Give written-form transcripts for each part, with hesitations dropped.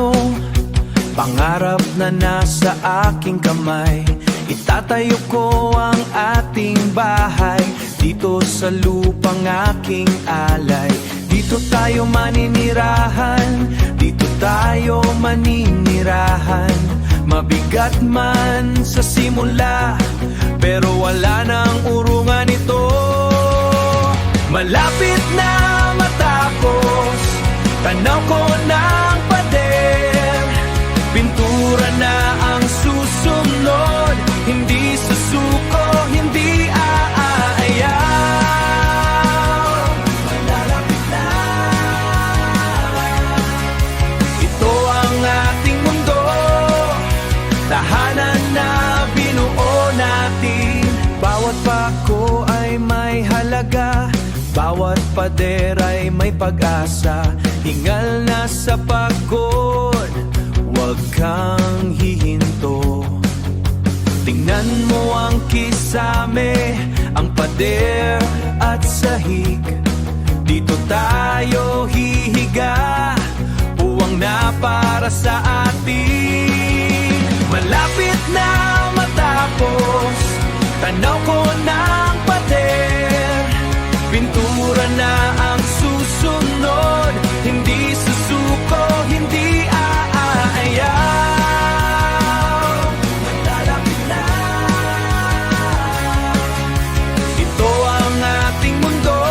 plano, pangarap na nasa aking kamay. Itatayo ko ang ating bahay dito sa lupang aking alay. Dito tayo maninirahan, dito tayo maninirahan. Mabigat man sa simula, pero wala nang urungan ito. Malapit na matapos, tanaw ko ng pader. Pintura na ang susunod, hindi susuko, hindi aayaw. Malalapit na. Ito ang ating mundo, tahanan na binuo natin. Bawat pako ay may halaga, bawat pader ay may pag-asa. Hingal na sa pagod, huwag kang hihinto. Tingnan mo ang kisame, ang pader at sahig. Dito tayo hihiga, puwang na para sa atin. Malapit na matapos, tanaw ko ng pader. Pintura na ang susunod, hindi susuko, hindi aayaw. Malalapit na. Ito ang ating mundo,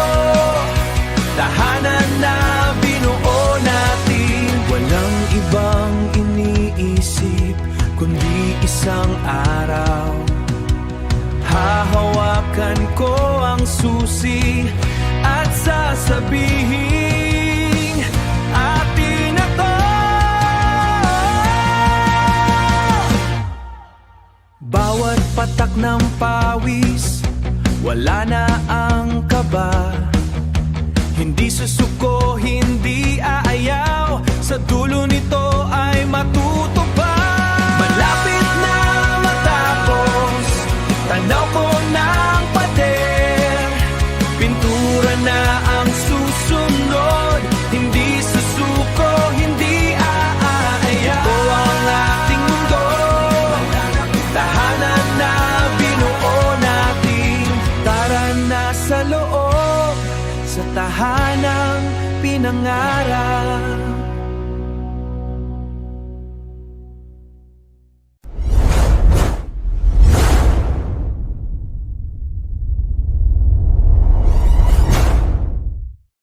tahanan na binuo natin. Walang ibang iniisip, kundi isang araw. Hahawakan ko ang susi at sasabihin, atin na to. Bawat patak ng pawis, wala na ang kaba. Hindi susuko, hindi aayaw. Sa dulo nito